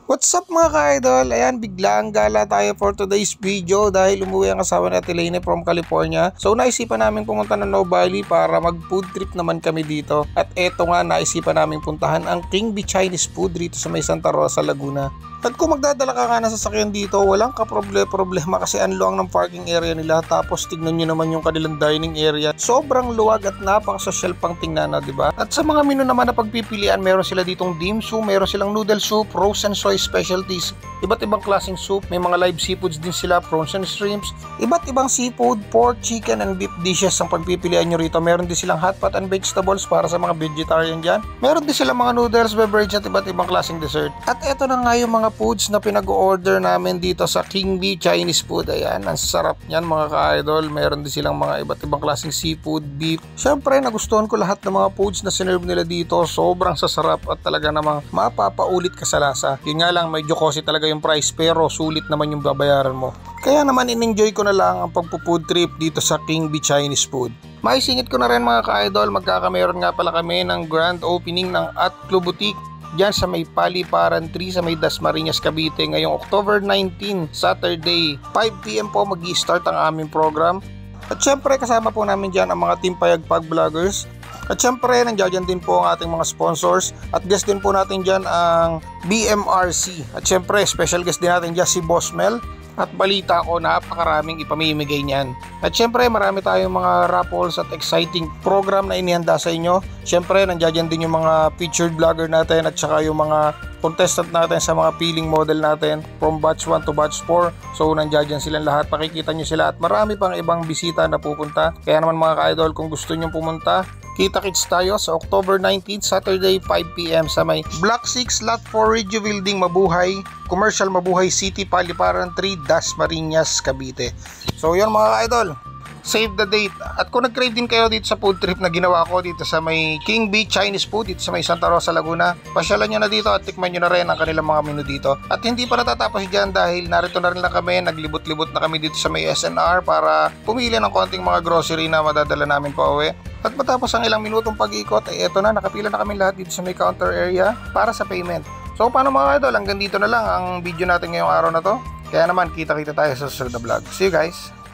What's up mga ka-idol? Ayan, biglang gala tayo for today's video dahil umuwi ang asawa ni Ate Lainey from California. So naisipan namin pumunta ng Nova Valley para mag food trip naman kami dito. At eto nga, naisipan namin puntahan ang King Bee Chinese Food dito sa may Santa Rosa, Laguna. At kung magdadala ka nga ng sasakyan dito, walang problema kasi ang luwang ng parking area nila. Tapos tignan nyo naman yung kanilang dining area. Sobrang luwag at napakasosyal pang tingnan na, diba? At sa mga menu naman na pagpipilian, meron sila ditong dim sum, meron silang noodle soup, frozen soy specialties, iba't ibang klaseng soup, may mga live seafoods din sila, prawns and shrimps, iba't ibang seafood, pork, chicken and beef dishes ang pagpipilian nyo rito. Meron din silang hot pot and vegetables para sa mga vegetarian dyan. Meron din silang mga noodles, beverage at iba't ibang klaseng dessert. At eto na nga yung mga foods na pinag-order namin dito sa King Bee Chinese Food. Ayan, ang sarap niyan mga ka-idol. Meron din silang mga iba't ibang klaseng seafood, beef. Syempre, nagustuhan ko lahat ng mga foods na sinerve nila dito. Sobrang sasarap at talaga namang mapapaulit ka sa lasa. Yun nga lang, medyo costly talaga yung price pero sulit naman yung babayaran mo. Kaya naman in-enjoy ko na lang ang pagpo-food trip dito sa King Bee Chinese Food. Maisingit ko na rin mga ka-idol, magkakameron nga pala kami ng grand opening ng At Club Boutique diyan sa may Paliparan 3 sa may Dasmariñas, Cavite ngayong October 19, Saturday, 5 PM po mag-i-start ang aming program. At syempre kasama po namin diyan ang mga Team Payagpag Vloggers. At syempre nandiyan din po ang ating mga sponsors at guest din po natin diyan ang BMRC. At syempre special guest din natin diyan si Boss Mel. At balita ko, napakaraming ipamimigay niyan. At syempre marami tayong mga raffles at exciting program na inihanda sa inyo. Syempre nandiyan din yung mga featured vlogger natin at saka yung mga contestant natin sa mga peeling model natin from batch 1 to batch 4. So nandiyan silang lahat, pakikita nyo sila at marami pang ibang bisita na pupunta. Kaya naman mga ka-idol, kung gusto nyo pumunta, kita-kits tayo sa October 19, Saturday, 5 PM sa may Block 6, Lot 4, Regio Building, Mabuhay, Commercial Mabuhay City, Paliparan 3, Dasmariñas, Cavite. So yun mga ka-idol, save the date. At kung nag-crave din kayo dito sa food trip na ginawa ko dito sa may King Bee Chinese Food dito sa may Santa Rosa, Laguna, pasyalan nyo na dito at tikman nyo na rin ang kanilang mga menu dito. At hindi pa natatapos dyan dahil narito na rin lang kami, naglibot-libot na kami dito sa may SNR para pumili ng konting mga grocery na madadala namin pa uwi. At matapos ang ilang minutong pag-ikot ay eto na, nakapila na kami lahat dito sa may counter area para sa payment. So paano mga idol, hanggang dito na lang ang video natin ngayong araw na to. Kaya naman kita-kita tayo sa susunod na vlog. See you guys!